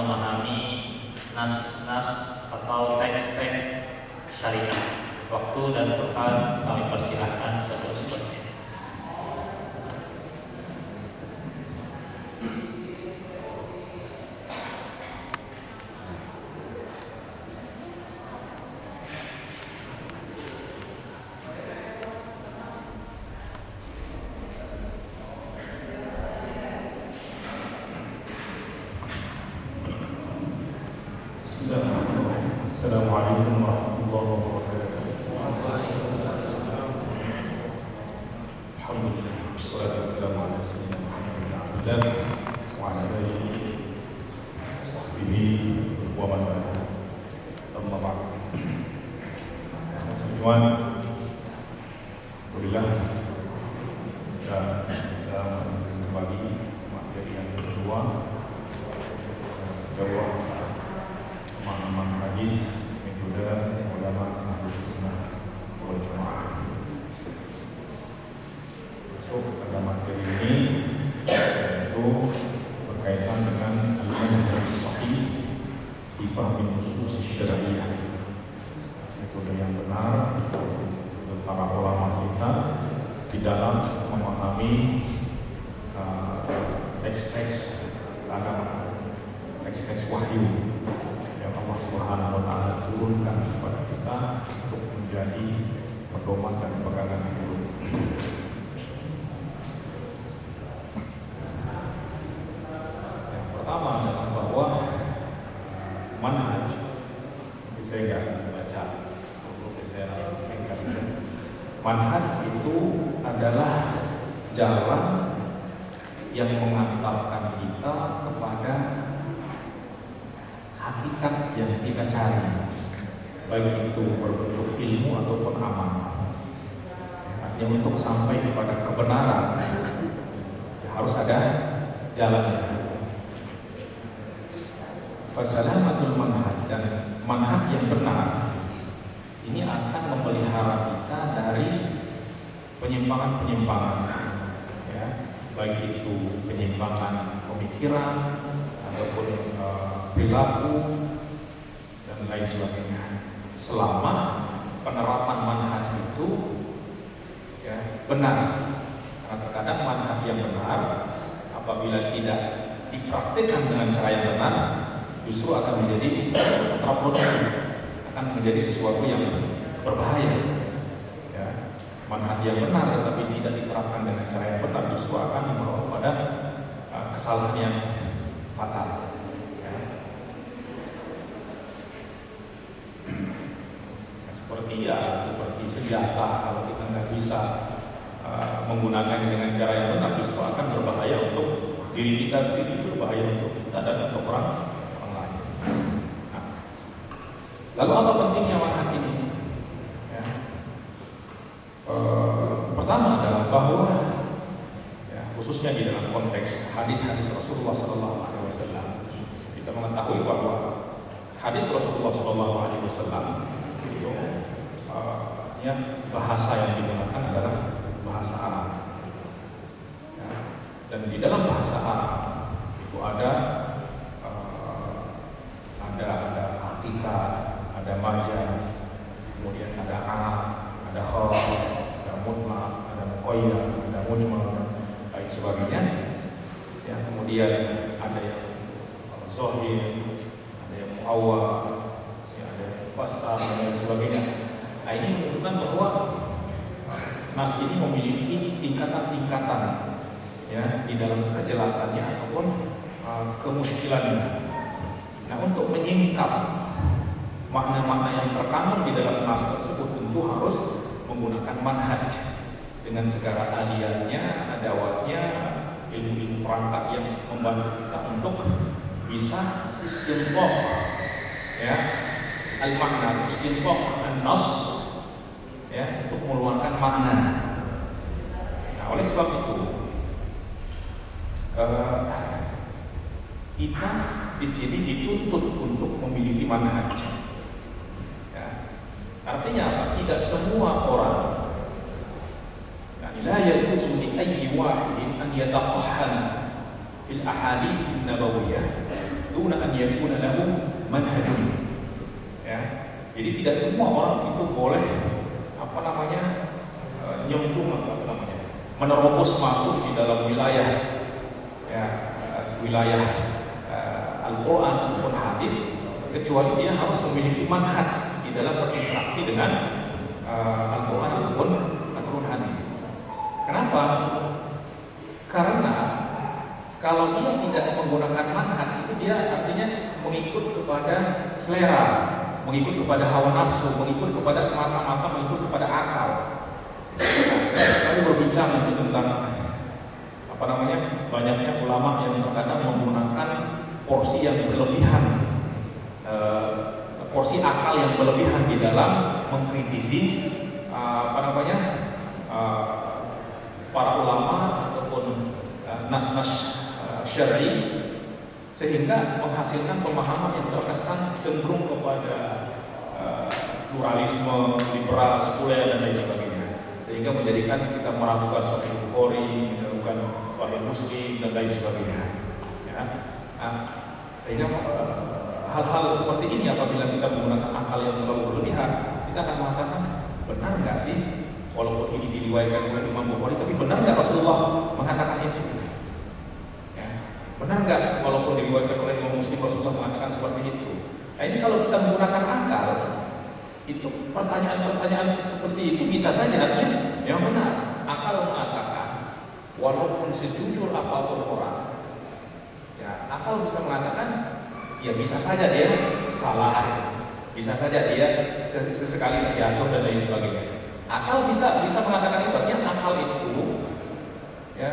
memahami nas-nas atau teks-teks syariah. Waktu dan tempat kami persilahkan seterusnya. Assalamualaikum warahmatullahi wabarakatuh. Alhamdulillah, wassalatu wassalamu ala sayyidina Muhammad wa ala alihi wa sahbihi wa man wala. Amma ba'd. Alhamdulillah kita bisa kembali materi yang kedua, pemahaman hadis metode ulama Ahlus Sunnah wal Jamaah. Masuk pada materi ini yaitu berkaitan dengan al-manhaj sahih fi fahmi nusus syar'iyyah. Metode yang benar untuk para ulama kita di dalam memahami teks-teks agama, teks-teks wahyu yang Allah Subhanahu wa taala turunkan kepada kita untuk menjadi pedoman dan pegangan hidup. Yang pertama adalah bahwa manhaj, saya nggak baca, saya ringkaskan. Manhaj itu adalah jalan yang mengantarkan kita kepada hakikat yang kita cari, baik itu berbentuk ilmu ataupun amal. Artinya untuk sampai kepada kebenaran harus ada jalannya. Fasalamatul manhaj, dan manhaj yang benar ini akan memelihara kita dari penyimpangan-penyimpangan, ya, baik itu penyimpangan pemikiran ataupun perilaku dan lain sebagainya, selama penerapan manhaj itu ya benar. Karena terkadang manhaj yang benar apabila tidak dipraktikkan dengan cara yang benar justru akan menjadi kontraproduktif, akan menjadi sesuatu yang berbahaya. Ya, manhaj yang benar tetapi tidak diterapkan dengan cara yang benar justru akan membawa pada kesalahan yang fatal. Seperti senjata, kalau kita nggak bisa menggunakannya dengan cara yang benar justru akan berbahaya untuk diri kita sendiri, berbahaya untuk kita dan untuk orang lain. Nah, lalu apa pentingnya manhaj ini? Ya. Pertama adalah bahwa ya, khususnya di dalam konteks hadis-hadis Rasulullah SAW, kita mengetahui bahwa hadis Rasulullah SAW itu ya, bahasa yang digunakan adalah bahasa Arab, ya, dan di dalam bahasa Arab itu ada hakikat, ada majaz, kemudian ada Arab, ada khas, ada mutlaq, ada muqayyad, ada mujmal dan lain sebagainya. Ya, kemudian ada yang zahir, ada yang muawwal, ada yang mufassar dan lain sebagainya. Nah, ini menunjukkan bahwa nas ini memiliki tingkatan-tingkatan, ya, di dalam kejelasannya ataupun kemuskilannya. Nah, untuk menyingkap makna-makna yang terkandung di dalam nas tersebut tentu harus menggunakan manhaj dengan segala aliyahnya, adawatnya, ilmu-ilmu perangkat yang membantu kita untuk bisa istinbaq, ya, al-makna, istinbaq an-nas, ya, untuk mengeluarkan makna. Nah, oleh sebab itu kita di sini dituntut untuk memiliki manhaj. Ya. Artinya apa? Tidak semua orang, la yajuzu li ayyi wahidin an yataqahhana fil ahadits an-nabawiyyah duna an yakuna lahu manhajun. Ya. Jadi tidak semua orang itu boleh menerobos masuk di dalam wilayah wilayah Al-Quran ataupun hadis, kecuali dia harus memiliki manhaj di dalam berinteraksi dengan Al-Quran ataupun hadis. Kenapa? Karena kalau dia tidak menggunakan manhaj, itu dia artinya mengikut kepada selera, mengikut kepada hawa nafsu, mengikut kepada semata-mata mengikut kepada akal. Kami berbincang tentang banyaknya ulama yang terkadang menggunakan porsi yang berlebihan, porsi akal yang berlebihan di dalam mengkritisi para ulama ataupun nas-nas syar'i, sehingga menghasilkan pemahaman yang terkesan cenderung kepada pluralisme, liberal, sekuler dan lain sebagainya, sehingga menjadikan kita meragukan Sahih Bukhari, meragukan Sahih Muslim dan lain sebagainya. Ya. Sehingga hal-hal seperti ini apabila kita menggunakan akal yang terlalu berlebihan, kita akan mengatakan, benar nggak sih walaupun ini diriwayatkan oleh Imam Bukhari, tapi benar nggak Rasulullah mengatakan itu? Ya. Benar nggak walaupun diriwayatkan oleh Imam Muslim Rasulullah mengatakan seperti itu? Nah, ini kalau kita menggunakan akal, itu pertanyaan-pertanyaan seperti itu bisa saja artinya yang benar. Akal mengatakan walaupun sejujur apapun orang, ya akal bisa mengatakan ya bisa saja dia salah, bisa saja dia sesekali terjatuh dan lain sebagainya. Akal bisa mengatakan itu, artinya akal itu ya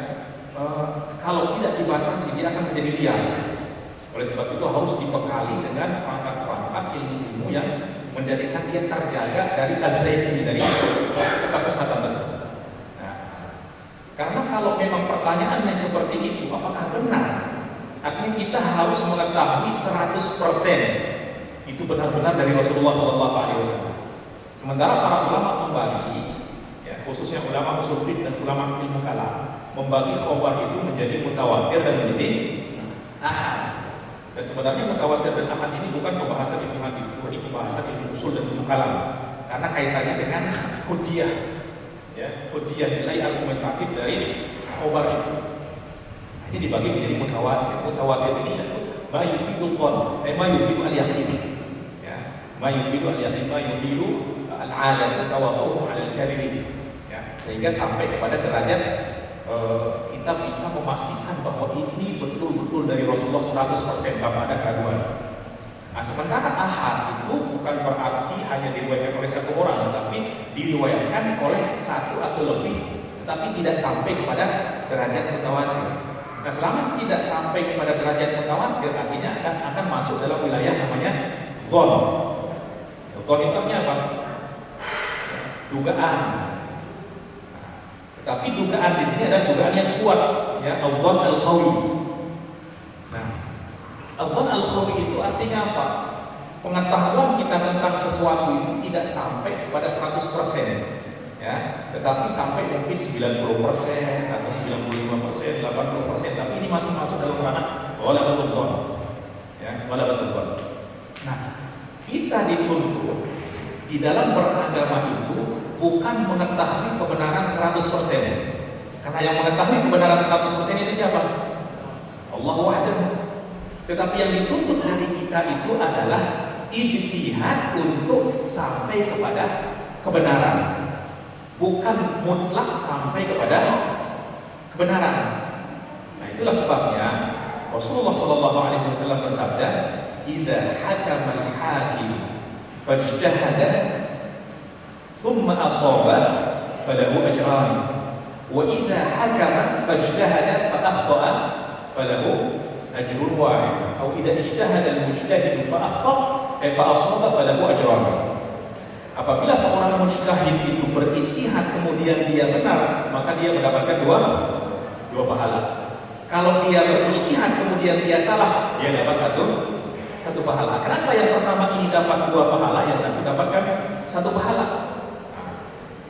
kalau tidak dibatasi dia akan menjadi liar. Oleh sebab itu harus dibekali dengan perangkat-perangkat ilmu-ilmu yang menjadikan dia terjaga dari azzaini, dari kesesatan tersebut. Nah, karena kalau memang pertanyaannya seperti itu, apakah benar? Artinya kita harus mengetahui 100% itu benar-benar dari Rasulullah SAW. Sementara para ulama membagi, ya, khususnya ulama usul fiqh dan ulama ilmu kalam, membagi khabar itu menjadi mutawatir dan menjadi ahad. Dan sebenarnya mutawatir dan ahad ini bukan pembahasan ilmu hadis, ini pembahasan ilmu usul dan ilmu kalam, karena kaitannya dengan hujjah, ya, hujjah nilai argumentatif dari khabar itu. Nah, ini dibagi menjadi mutawatir. Mutawatir ini yaitu ma yufidu qan, ma yufidu al-yaqin, ya, ma yufidu al-yaqin, ma yufidu al-'adat tawatuhu 'ala al-kadhib, ya, sehingga sampai kepada derajat kita bisa memastikan bahwa ini betul-betul dari Rasulullah 100%, tanpa ada keraguan. Nah, sementara ahad itu bukan berarti hanya diriwayatkan oleh satu orang, tetapi diriwayatkan oleh satu atau lebih, tetapi tidak sampai kepada derajat mutawatir. Nah, selama tidak sampai kepada derajat mutawatir, artinya akan masuk dalam wilayah namanya dhon. Dhon itu artinya apa? Dugaan. Tapi dugaan di sini adalah dugaan yang kuat, ya, al-dhon al-qawi. Nah, al-dhon al-qawi itu artinya apa? Pengetahuan kita tentang sesuatu itu tidak sampai kepada 100%, ya, tetapi sampai mungkin 90% atau 95%, 80%, tapi ini masih masuk dalam ranah ghalabatul dhon, ya, ghalabatul dhon. Nah, kita dituntut di dalam beragama itu bukan mengetahui kebenaran 100%. Karena yang mengetahui kebenaran 100% itu siapa? Allah wahdahu. Tetapi yang dituntut dari kita itu adalah ijtihad untuk sampai kepada kebenaran, bukan mutlak sampai kepada kebenaran. Nah, itulah sebabnya Rasulullah SAW bersabda, "Idza hakama al-hakim fajtahada ثم أصاب فله أجران وإذا حكم فاجتهد فأخطأ فله أجر واحد أو إذا اجتهد المجتهد فأصاب فله أجران." Apabila seorang mujtahid itu berijtihad kemudian dia benar, maka dia mendapatkan dua pahala. Kalau dia berijtihad kemudian dia salah, dia dapat satu pahala. Kenapa yang pertama ini dapat 2 pahala, yang satu dapatkan 1 pahala?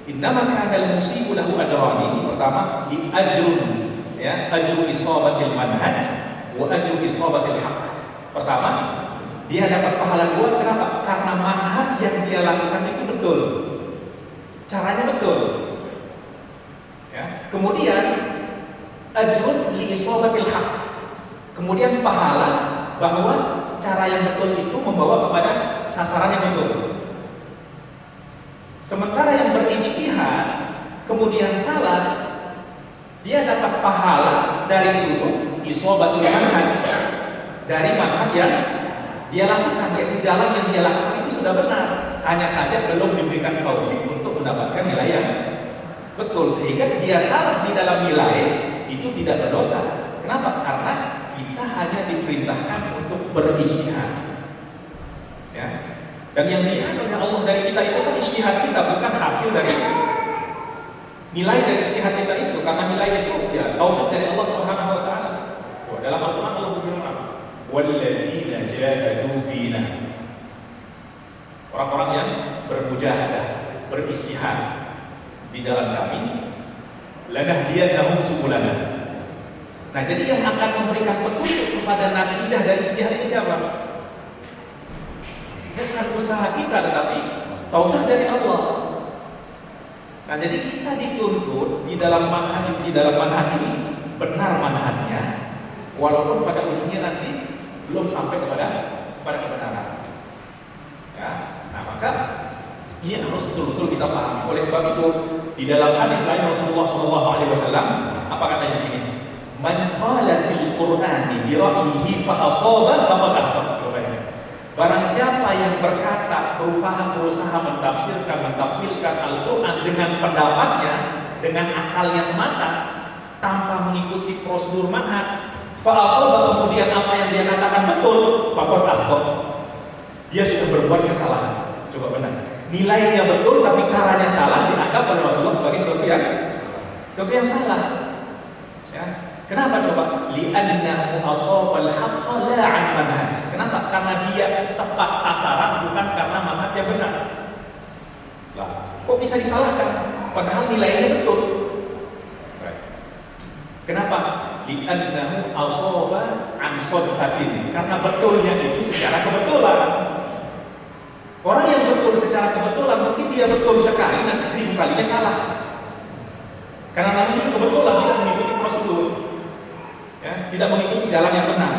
Innama kana al-musii'u lahu ajrani. Ini pertama, li ajrun, ya, ajru isabatil manhaj wa ajru isabatil haqq. Pertama, dia dapat pahala 2. Kenapa? Karena manhaj yang dia lakukan itu betul, caranya betul. Ya. Kemudian ajrun li isobatil haq. Kemudian pahala bahwa cara yang betul itu membawa kepada sasaran yang betul. Sementara yang berijtihad kemudian salah, dia dapat pahala dari sudut isobatul manhaj, dari manhaj yang dia lakukan, yaitu jalan yang dia lakukan itu sudah benar. Hanya saja belum diberikan taufik untuk mendapatkan nilai yang betul, sehingga dia salah di dalam nilai itu tidak berdosa. Kenapa? Karena kita hanya diperintahkan untuk berijtihad. Ya. Dan yang dilihat oleh Allah dari kita itu kan ijtihad kita, bukan hasil dari nilai dari ijtihad kita itu. Karena nilai itu ya taufik dari Allah Subhanahu wa taala. Dalam Al-Qur'an Allah berfirman, "Walladzina jahadu fina." Orang-orang yang bermujahadah, berijtihad di jalan kami, lanahdiyannahum subulana. Nah, jadi yang akan memberikan petunjuk kepada natijah dari ijtihad ini siapa? Bukan usaha kita, tetapi taufik dari Allah. Nah, jadi kita dituntut di dalam manhaj ini benar manhajnya, walaupun pada ujungnya nanti belum sampai kepada kebenaran. Ya, nah maka ini harus betul-betul kita pahami. Oleh sebab itu di dalam hadis lain Rasulullah SAW apa katanya di sini? Man qala fil Qur'ani bi ra'yihi fa asaba faqad akhta. Barang siapa yang berkata, berusaha mentafsirkan, mentafsirkan Al-Qur'an dengan pendapatnya, dengan akalnya semata, tanpa mengikuti prosedur manhaj, fa asaba, kemudian apa yang dia katakan betul, faqad akhta. Dia sudah berbuat kesalahan. Coba benar. Nilainya betul tapi caranya salah, dianggap oleh Rasulullah sebagai sesuatu yang salah. Ya. Kenapa coba? Li'annahu asabal haqqa la 'an manhaj. Kenapa? Karena dia tepat sasaran, bukan karena manhaj yang benar. Lah, kok bisa disalahkan? Padahal nilainya betul. Kenapa? Li'annahu asaba 'an sadfatin. Karena betulnya itu secara kebetulan. Orang yang betul secara kebetulan mungkin dia betul sekali, nanti 1000 kalinya salah. Karena namanya kebetulan, tidak mengikuti prosedur. Ya, tidak mengikuti jalan yang benar,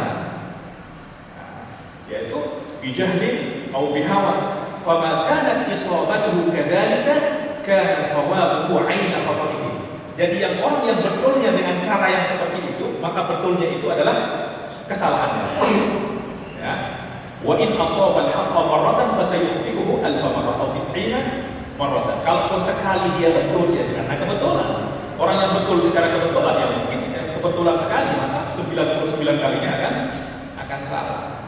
yaitu bijahlin atau bihawa. Fama kanat isabatuhu kadzalika kana sawabuhu 'aina khata'ihi. Jadi yang orang yang betulnya dengan cara yang seperti itu, maka betulnya itu adalah kesalahannya. Ya. Wa in asaba al-haqqa marratan fasayuhtibuhu alfa marrah aw 90 marratan. Kalaupun sekali dia betul, ya karena kebetulan. Orang yang betul secara kebetulan, ya mungkin kebetulan sekali, maka 99 kalinya akan salah.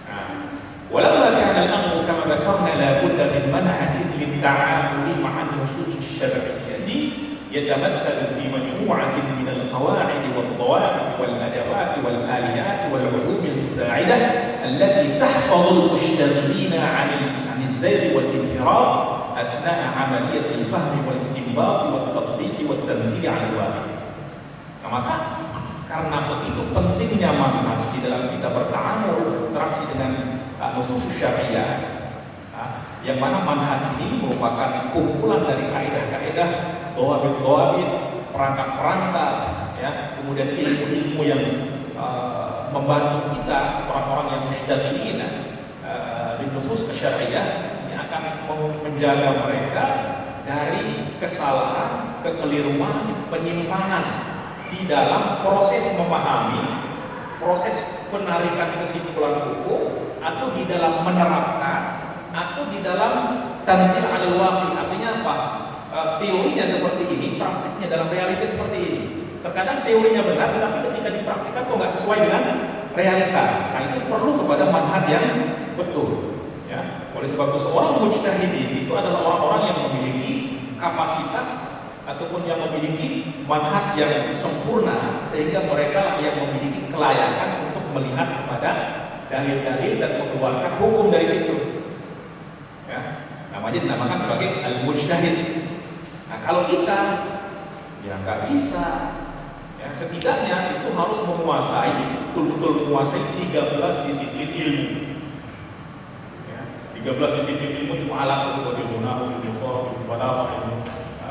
Nah, walamma kana al-amru kama dzakarna la budda min manhajin lit-ta'amuli ma'a an-nusus asy-syar'iyyati yatamathalu fi majmu'atin min al-qawa'id wad-dawabit wal-adawat wal-aliyat wal-'ulum al-musa'idah allati tahfadhu al-mushtaghilina 'an az-zayg wal-inhiraf asna'a 'amaliyat al-fahm wal-istinbat wat-tatbiq wat-tanzil 'ala al-waqi'. Nah, maka karena begitu pentingnya manhaj di dalam kita berta'amul, berinteraksi dengan nusus syariah, yang mana manhaj ini merupakan kumpulan dari kaidah-kaidah, dhawabit-dhawabit, perangkat-perangkat, ya, kemudian ilmu-ilmu yang membantu kita, orang-orang yang musyaghilin di nusus syariah, yang akan menjaga mereka dari kesalahan, kekeliruan, penyimpangan di dalam proses memahami, proses penarikan kesimpulan hukum, atau di dalam menerapkan, atau di dalam tanzil 'alal waqi'. Artinya apa? Teorinya seperti ini, praktiknya dalam realita seperti ini. Terkadang teorinya benar, tapi ketika dipraktikkan kok nggak sesuai dengan realita. Nah, itu perlu kepada manhaj yang betul. Ya. Oleh sebab itu seorang mujtahidin itu adalah orang-orang yang memiliki kapasitas ataupun yang memiliki manhaj yang sempurna, sehingga mereka lah yang memiliki kelayakan untuk melihat kepada dalil-dalil dan mengeluarkan hukum dari situ. Ya, namanya dinamakan sebagai al-mujtahid. Nah, kalau kita ya nggak bisa, ya setidaknya itu harus menguasai betul-betul menguasai 13 disiplin ilmu. Ya, 13 disiplin ilmu alat seperti ilmu nahwu, ilmu sharaf, ilmu balaghah,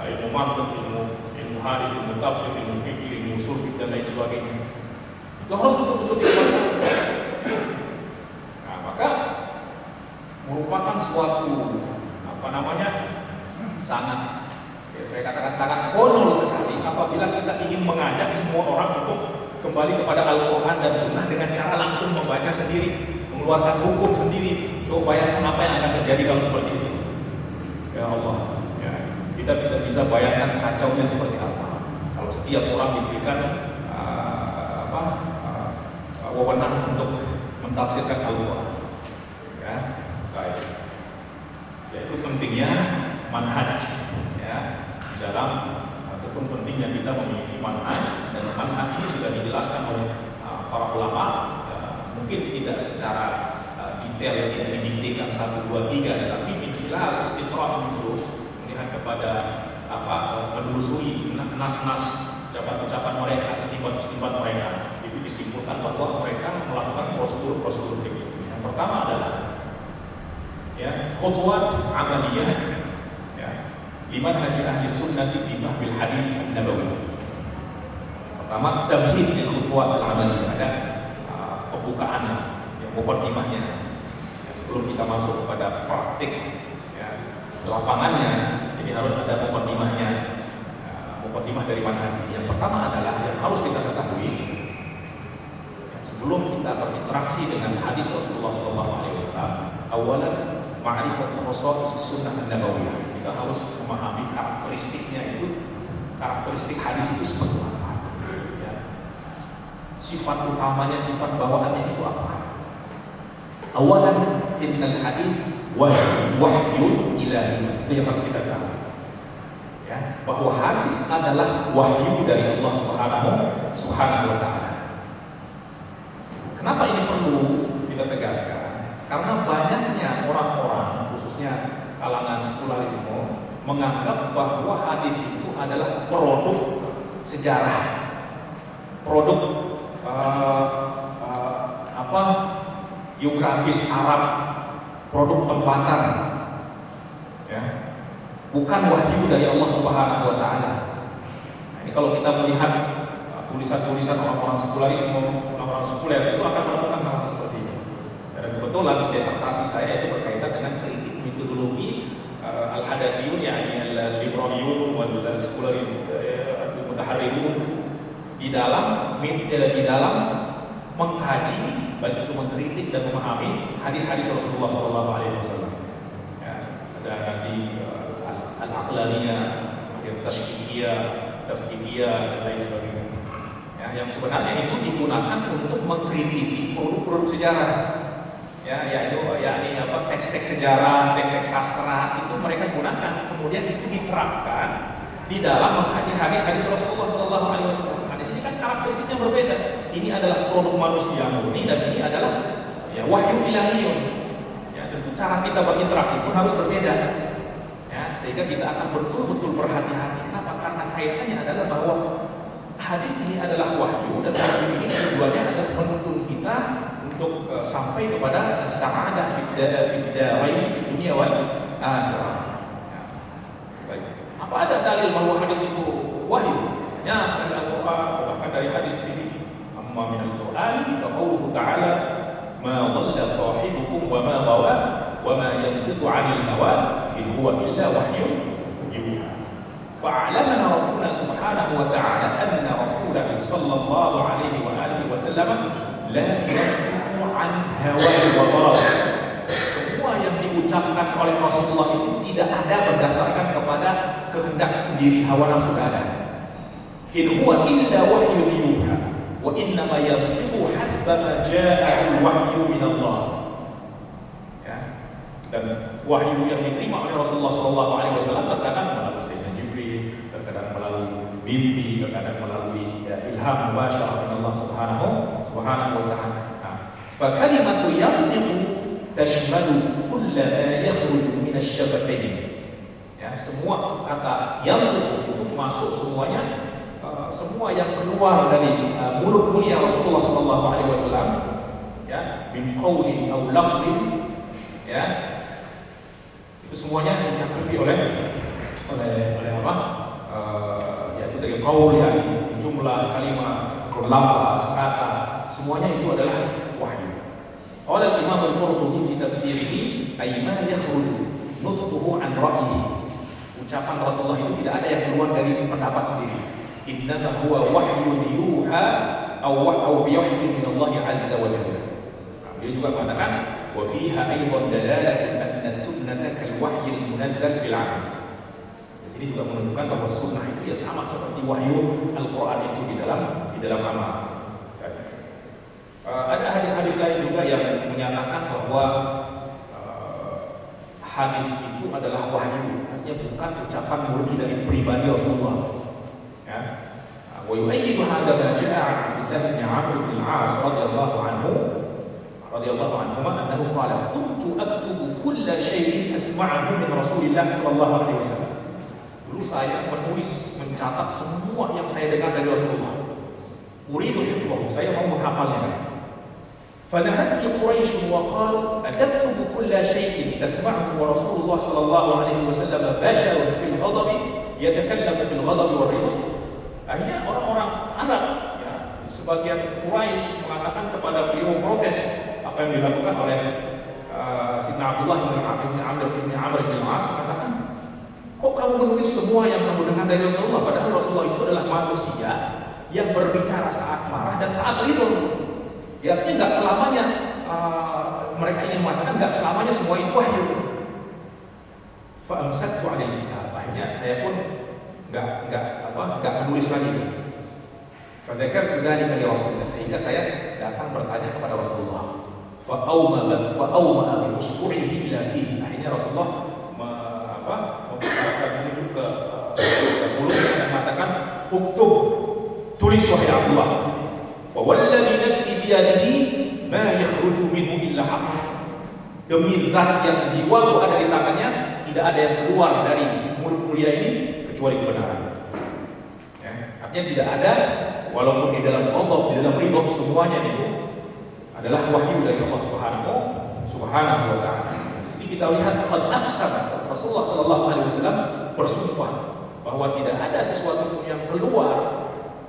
ilmu mantiq, ilmu hadis, ilmu tafsir, ilmu fikih, ilmu usul fiqh dan lain sebagainya. Itu harus betul-betul dikuasai. Nah, maka merupakan suatu sangat, saya katakan sangat konyol sekali apabila kita ingin mengajak semua orang untuk kembali kepada Al-Quran dan Sunnah dengan cara langsung membaca sendiri, mengeluarkan hukum sendiri. Coba bayangkan apa yang akan terjadi kalau seperti itu. Ya Allah, ya, kita tidak bisa bayangkan kacaunya seperti apa kalau setiap orang diberikan wewenang untuk mentafsirkan Al-Quran. Ya, baik. Yaitu pentingnya manhaj, ya, dalam ataupun pentingnya kita memiliki manhaj, dan manhaj ini sudah dijelaskan oleh para ulama, mungkin tidak secara detail, tidak didiktikan 1, 2, 3, tetapi bikhilal istiqra' nusus, melihat kepada menelusuri nas-nas ucapan-ucapan mereka, istimbat mereka, itu disimpulkan bahwa mereka melakukan prosedur-prosedur begitu. Yang pertama adalah khutwat amaliyah, liman haji ahli sunnati fi fahmil hadis an-nabawi. Pertama, tamhid lil khutwat al-amaliyah, ada pembukaan muqaddimahnya sebelum kita masuk kepada praktik lapangannya. Jadi harus ada muqaddimahnya, muqaddimah dari manhaj. Yang pertama adalah yang harus kita ketahui sebelum kita berinteraksi dengan hadis Rasulullah SAW, awalan ma'rifat khosais sunnah an-nabawiyah. Kita harus memahami karakteristiknya itu, karakteristik hadis itu seperti apa, ya. Sifat utamanya, sifat bawaannya itu apa. Awalan innal hadis wahyun ilahi, itu yang harus kita tahu, ya, bahwa hadis adalah wahyu dari Allah Subhanahu wa ta'ala. Kenapa ini perlu kita tegaskan? Karena banyaknya orang-orang, khususnya kalangan sekularisme, menganggap bahwa hadis itu adalah produk sejarah, produk geografis Arab, produk tempatan, ya, bukan wahyu dari Allah Subhanahu wa ta'ala. Nah, ini kalau kita melihat tulisan-tulisan orang-orang sekularisme, orang-orang sekuler itu akan menemukan hal seperti ini. Dan kebetulan disertasi saya itu berkaitan dengan kritik metodologi al-hadathiyun, yakni al-liberaliyun wal sekularisme al-mutaharrirun di dalam mengkaji, baik itu mengkritik dan memahami hadis-hadis Rasulullah SAW. Ya, ada nanti al-aqlaniyah, tashkikiyah, tafkikiyah dan lain sebagainya. Ya, yang sebenarnya itu digunakan untuk mengkritisi produk-produk sejarah. Ya, yaitu teks-teks sejarah, teks sastra itu mereka gunakan, kemudian itu diterapkan di dalam mengkaji hadis-hadis Rasulullah SAW. Hadis ini kan karakteristiknya berbeda. Ini adalah produk manusia murni dan ini adalah wahyu ilahiyun. Ya, tentu cara kita berinteraksi pun harus berbeda. Ya, sehingga kita akan betul-betul berhati-hati. Kenapa? Karena kaitannya adalah bahwa hadis ini adalah wahyu, dan wahyu ini tujuannya adalah menuntun kita untuk sampai kepada as-sa'adah fid darain, fid dunya wal akhirah. Baik. Apa ada dalil bahwa hadis itu wahyu? Ya, dari Al-Qur'an, bahkan dari hadis ini. Amma min al-Qur'an fa qawluhu ta'ala ma dhalla sahibukum wa ma ghawa wa ma yantiqu 'anil hawa in huwa illa wahyun yuha. Fa'alamana Rabbuna subhanahu wa ta'ala anna Rasulahu sallallahu alaihi wa alihi wa sallam la yantiqu 'an hawa wa ghawa. Semua yang diucapkan oleh Rasulullah itu tidak ada berdasarkan kepada kehendak sendiri, hawa nafsu ada. In huwa illa wahyun yuha wa inna ma yantiqu hasba ma jaa'a wahyu min Allah. Ya. Dan wahyu yang diterima oleh Rasulullah sallallahu alaihi wasallam terkadang melalui Sayyidina Jibril, terkadang melalui mimpi, terkadang melalui ilham mubasyarah min Allah subhanahu wa ta'ala. Fa kalimatu yantiqu tashmalu kull ma yakhruju min asy-syafatayn. Ya, semua kata yantiqu itu masuk semuanya semua yang keluar dari mulut mulia Rasulullah SAW, ya, min qawlin aw lafzin, ya, itu semuanya dicakupi oleh apa? Yaitu dari qaul, ya, jumlah kalimat, lafaz, kata, semuanya itu adalah wahyu. Qala Imam Al-Qurtubi fi tafsirihi ay ma yakhruju nutquhu an ra'yihi. Ucapan Rasulullah itu tidak ada yang keluar dari pendapat sendiri. Innama huwa wahyun yuha aw biyahyin min Allah azza wa jalla. Dia juga mengatakan wa fiha aidan dalalatun anna sunnata kal wahyi al-munazzal fil 'amal. Di sini juga menunjukkan bahwa sunnah itu ya sama seperti wahyu Al-Qur'an itu di dalam amal. Ada hadis-hadis lain juga yang menyatakan bahwa hadis itu adalah wahyu, artinya bukan ucapan murni dari pribadi Rasulullah. Ya. Wa yu'ayyidu hadha ma ja'a 'an Abdullah bin Amr bin al-'As radhiyallahu anhu annahu qala kuntu aktubu kulla shay'in asma'ahu min Rasulillah sallallahu alaihi wasallam. Dulu saya menulis, mencatat semua yang saya dengar dari Rasulullah. Uridu hifdhahu, saya mau menghafalnya. فنهتني قريش وقالوا أتكتب كل شيء تسمعه ورسول الله صلى الله عليه وسلم بشر في الغضب يتكلم في الغضب والرضا. Akhirnya orang-orang Arab, ya, sebagian Quraisy mengatakan kepada beliau, protes apa yang dilakukan oleh Sayyidina Abdullah bin Amr bin al-'As, mengatakan, kok kamu menulis semua yang kamu dengar dari Rasulullah, padahal Rasulullah itu adalah manusia yang berbicara saat marah dan saat ridho. Ya, artinya nggak selamanya mereka ingin mengatakan nggak selamanya semua itu wahyu. Fa'amsaktu 'alal kitab. Akhirnya saya pun nggak menulis lagi. Fadzakartu dzalika li Rasulillah, sehingga saya datang bertanya kepada Rasulullah. Fa'awma bi usbu'ihi ila fihi. Akhirnya Rasulullah menuju ke mulutnya dan mengatakan, uktub, tulis wahai Abdullah. Fawalladhi nafsi biyadihi ma yakhruju minhu illa haqq. Demi zat yang jiwaku ada di tangannya, tidak ada yang keluar dari mulut mulia ini kecuali kebenaran. Ya, artinya tidak ada, walaupun di dalam ghadab, di dalam ridha, semuanya itu adalah wahyu dari Allah Subhanahu wa taala. Di sini kita lihat qad aqsama Rasulullah sallallahu alaihi wasallam bersumpah bahwa tidak ada sesuatu pun yang keluar,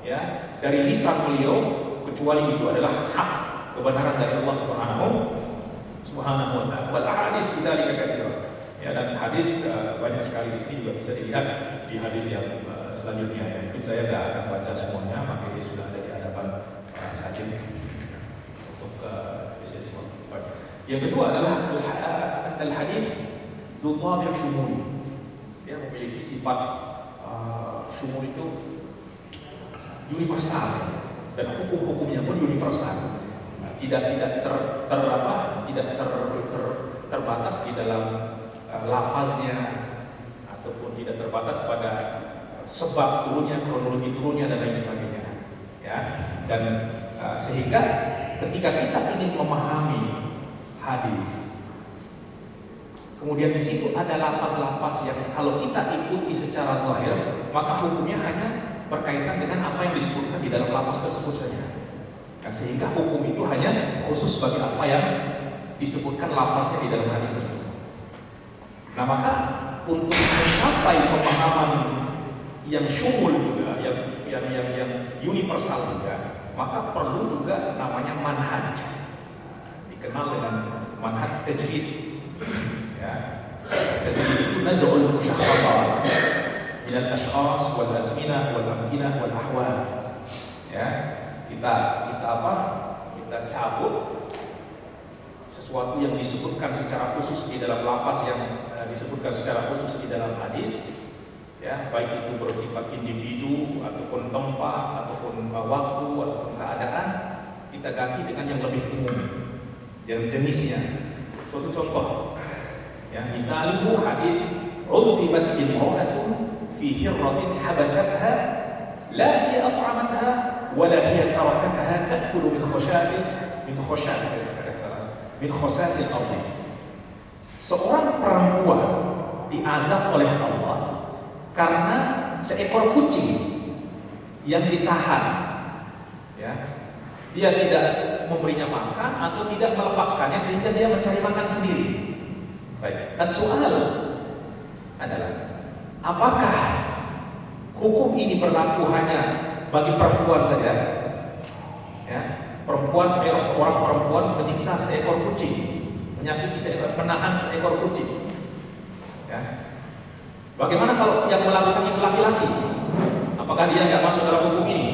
ya, dari lisan beliau kecuali itu adalah hak, kebenaran dari Allah Subhanahu wa taala. Wal ahadits bidzalika katsira. Ya, dan hadis banyak sekali di sini juga bisa dilihat di hadis yang selanjutnya. Ya, mungkin saya tidak akan baca semuanya, makanya sudah ada di hadapan sajid untuk sesi waktu. Yang kedua adalah al-hadis dzu tabi' syumul. Dia memiliki sifat syumul itu universal. Dan hukum-hukumnya pun universal, tidak terbatas di dalam lafaznya ataupun tidak terbatas pada sebab turunnya, kronologi turunnya dan lain sebagainya, ya. Dan sehingga ketika kita ingin memahami hadis, kemudian di situ ada lafaz-lafaz yang kalau kita ikuti secara zahir, maka hukumnya hanya berkaitan dengan apa yang disebutkan di dalam lafaz tersebut saja. Nah, sehingga hukum itu hanya khusus bagi apa yang disebutkan lafaznya di dalam hadis tersebut. Nah, maka untuk mencapai pemahaman yang syumul juga, yang universal juga, maka perlu juga namanya manhaj. Dikenal dengan manhaj tajwid. Ya. Tajwid itu naz'ul musyakhkhasah minal ashkhas wal azminah wal amkinah wal ahwal. Ya, kita cabut sesuatu yang disebutkan secara khusus di dalam lafaz, yang disebutkan secara khusus di dalam hadis, ya, baik itu bersifat individu ataupun tempat ataupun waktu ataupun keadaan, kita ganti dengan yang lebih umum, yang jenisnya. Suatu contoh, ya, misalnya hadis udhibat imra'atun fi hirratin habasatha la hiya at'amatha wa la hiya tarakatha ta'kulu min khoshasil ardi. Seorang perempuan diazab oleh Allah karena seekor kucing yang ditahan, ya, dia tidak memberinya makan atau tidak melepaskannya sehingga dia mencari makan sendiri. Baik, soal adalah apakah hukum ini berlaku hanya bagi perempuan saja? Ya, perempuan, seorang perempuan menyiksa seekor kucing, menyakiti menahan seekor kucing. Ya. Bagaimana kalau yang melakukan itu laki-laki? Apakah dia nggak masuk dalam hukum ini?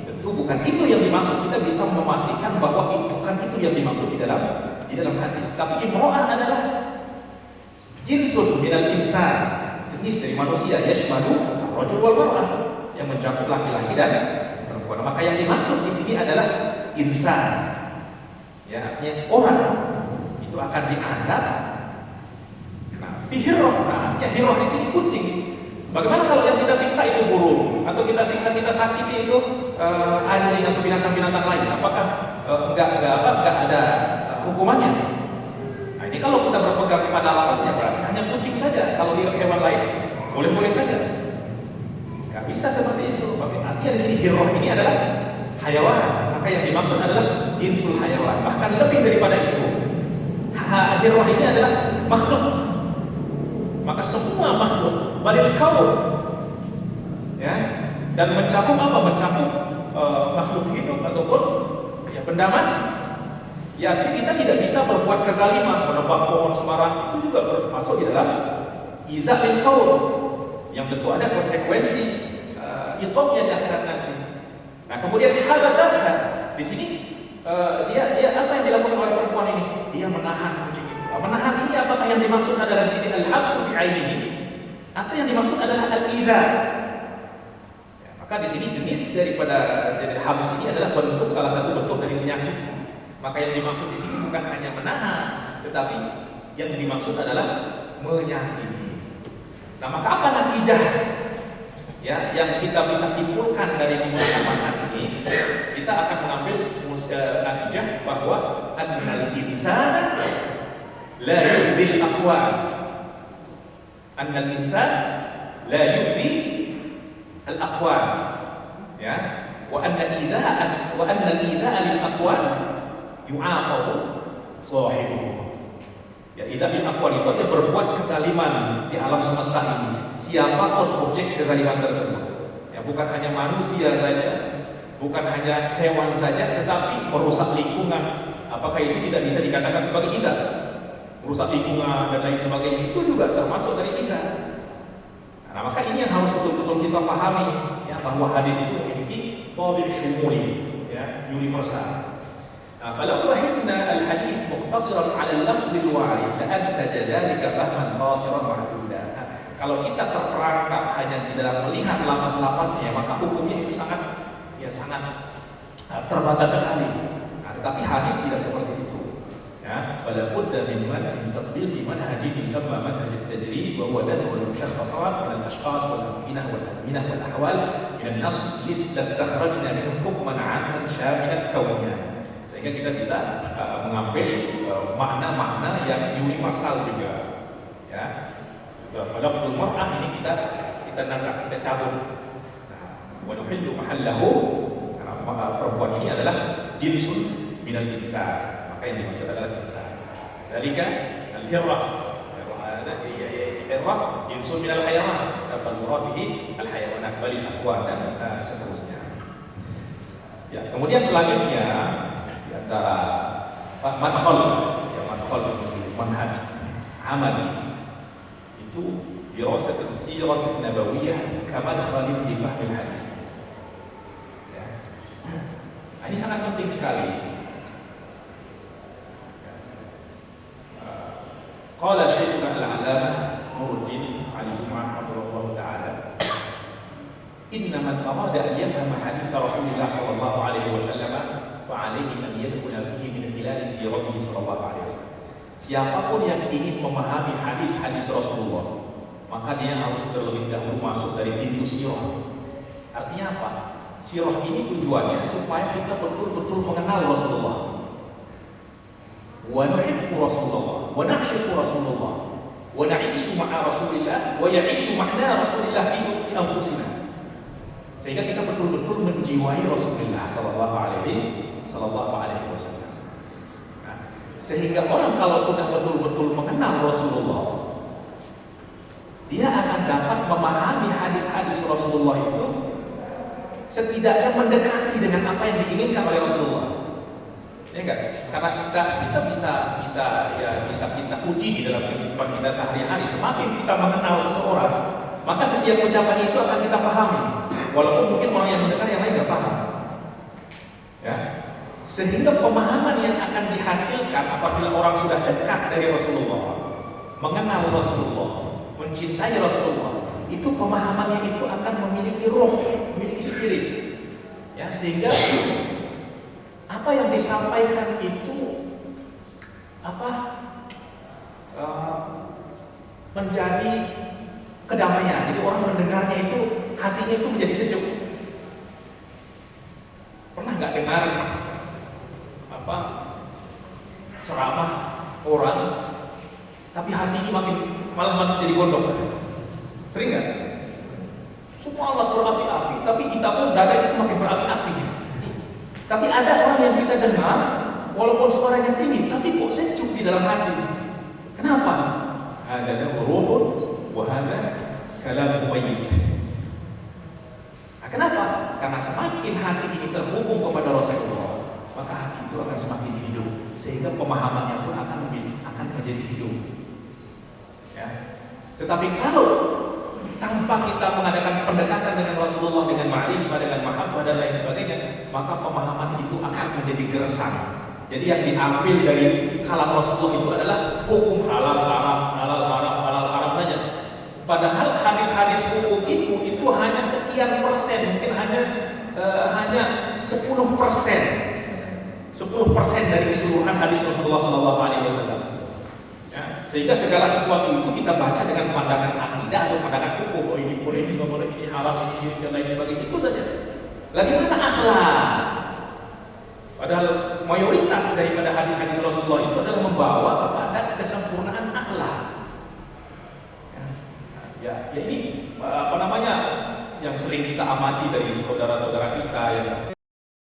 Tentu bukan itu yang dimaksud. Kita bisa memastikan bahwa bukan itu yang dimaksud di dalam hadis. Tapi imro'ah adalah jinsun minal insan, jenis dari manusia, yashmalu ar-rajul wal mar'ah, yang mencakup laki-laki dan perempuan. Maka yang dimaksud di sini adalah insan, ya, artinya orang itu akan dianggap hirroh. Nah, ya hirroh di sini kucing. Bagaimana kalau yang kita siksa itu burung, atau kita sakiti itu anjing atau binatang-binatang lain? Apakah enggak ada hukumannya? Nah, ini kalau kita berpegang kepada lafaznya berarti hanya kucing saja. Kalau hewan lain boleh-boleh saja. Nggak bisa seperti itu. Artinya di sini hirroh ini adalah hayawan. Maka yang dimaksud adalah jinsul hayawan. Bahkan lebih daripada itu, hirroh ini adalah makhluk. Maka semua makhluk balil kaum, ya, dan mencakup apa? Mencakup makhluk hidup ataupun ya benda mati. Ya, artinya kita tidak bisa berbuat kezaliman, menebang pohon sembarang, itu juga masuk di dalam idza bil kaum, yang tentu ada konsekuensi iqabnya di akhirat nanti. Nah, kemudian habasatha di sini dia apa yang dilakukan oleh perempuan ini? Dia menahan kucing itu. Menahan ini apakah yang dimaksud adalah di sini al-habsu bi'ainihi atau yang dimaksud adalah al-idza? Ya, maka di sini jenis daripada jenis habs ini adalah bentuk, salah satu bentuk dari menyakiti. Maka yang dimaksud di sini bukan hanya menahan, tetapi yang dimaksud adalah menyakiti. Nah, maka apa natijah, ya, yang kita bisa simpulkan dari pembahasan ini? Kita akan mengambil natijah bahwa annal insana la yu'dhil aqwam, annal insan la yu'dhi al aqwam, ya, wa anna al-idha'a lil aqwam yu'aqabu sahibuhu. Ya, idza bil aqwal itu artinya berbuat kezaliman di alam semesta ini, siapapun objek kezaliman tersebut. Ya, bukan hanya manusia saja, bukan hanya hewan saja, tetapi merusak lingkungan. Apakah itu tidak bisa dikatakan sebagai idza? Merusak lingkungan dan lain sebagainya itu juga termasuk dari idza. Nah, maka ini yang harus betul-betul kita pahami, ya, bahwa hadis itu memiliki tabi' syumuli, ya, universal. فلو فهمنا الحديث مقتصرا على اللفظ الوارد لأنتج ذلك فهما قاصرا محدودا. Kalau kita terperangkap hanya di dalam melihat lafaz-lafaznya, maka hukumnya itu sangat terbatas sekali. Nah, tetapi hadis tidak seperti itu. Ya, فلا بد من تطبيق منهج يسمى منهج التجريد، وهو نزع المشخصات من الأشخاص والأمكنة والأزمنة والأحوال من النص لاستخرجنا منه حكما عاما شاملا كونيا. Sehingga kita bisa mengambil makna-makna yang universal juga, ya. Falafzul mar'ah ini kita nazak, kita cabut. Wa nuhillu mahallahu, karena perempuan ini adalah jinsun minal insan, maka yang dimaksud adalah insan. Dzalika al-hirrah, hirrah jinsun minal hayawan, fal murad bihi al-hayawanat bal al-aqwan, dan seterusnya. Ya, kemudian selanjutnya antara madkhal, ya, madkhal manhaj amali itu dirasat as-sirah an-nabawiyyah kamadkhal li fahm al-hadis. Ya. Ini sangat penting sekali. Qala Syekhuna al-'Allamah Nuruddin Ali Jum'ah rahimahullah ta'ala, inna man arada an yafhama hadits Rasulullah sallallahu alaihi wasallam fa'alaihi an yadkhula fihi min khilal siratihi sallallahu alaihi wasallam. Siapapun yang ingin memahami hadis-hadis Rasulullah, maka dia harus terlebih dahulu masuk dari pintu sirah. Artinya apa? Sirah ini tujuannya supaya kita betul-betul mengenal Rasulullah, wa nuhibbu Rasulullah, wa na'shiqu Rasulullah, wa na'ishu ma'a Rasulillah, wa ya'ishu ma'na Rasulillah fi anfusina. Sehingga kita betul-betul menjiwai Rasulullah Sallallahu Alaihi Wasallam. Nah, sehingga orang kalau sudah betul-betul mengenal Rasulullah, dia akan dapat memahami hadis-hadis Rasulullah itu, setidaknya mendekati dengan apa yang diinginkan oleh Rasulullah. Ya enggak? Karena kita bisa kita uji di dalam kehidupan kita sehari-hari. Semakin kita mengenal seseorang, maka setiap ucapan itu akan kita pahami, walaupun mungkin orang yang mendengar yang lain nggak paham. Ya, sehingga pemahaman yang akan dihasilkan apabila orang sudah dekat dari Rasulullah, mengenal Rasulullah, mencintai Rasulullah, itu pemahamannya itu akan memiliki roh, memiliki spirit. Ya, sehingga apa yang disampaikan itu menjadi kedamaian. Jadi orang mendengarnya itu hatinya itu menjadi sejuk. Pernah nggak dengar ceramah orang, tapi hatinya malah jadi gondok? Sering nggak? Semua Allah berapi-api, tapi kita pun dada itu makin berapi-api. Tapi ada orang yang kita dengar, walaupun suaranya tinggi, tapi kok sejuk di dalam hati. Kenapa? Ada ruhun, wahada kalam mayyit. Nah, kenapa? Karena semakin hati ini terhubung kepada Rasulullah, maka hati itu akan semakin hidup, sehingga pemahamannya pun akan menjadi hidup. Ya. Tetapi kalau tanpa kita mengadakan pendekatan dengan Rasulullah, dengan ma'rifah, dengan mahabbah dan lain sebagainya, maka pemahaman itu akan menjadi gersang. Jadi yang diambil dari kalam Rasulullah itu adalah hukum halal haram, halal haram, halal haram saja. Padahal hadis-hadis hukum itu hanya sekian persen, mungkin hanya 10% dari keseluruhan hadis Rasulullah Sallallahu Alaihi Wasallam. Ya, sehingga segala sesuatu itu kita baca dengan pandangan akidah atau pandangan hukum. Oh, ini boleh, ini nggak boleh, ini haram, ini syirik dan lain sebagainya. Itu saja. Lagi mana akhlak? Padahal mayoritas daripada hadis-hadis Rasulullah itu adalah membawa kepada kesempurnaan akhlak. Ya ini yang sering kita amati dari saudara-saudara kita yang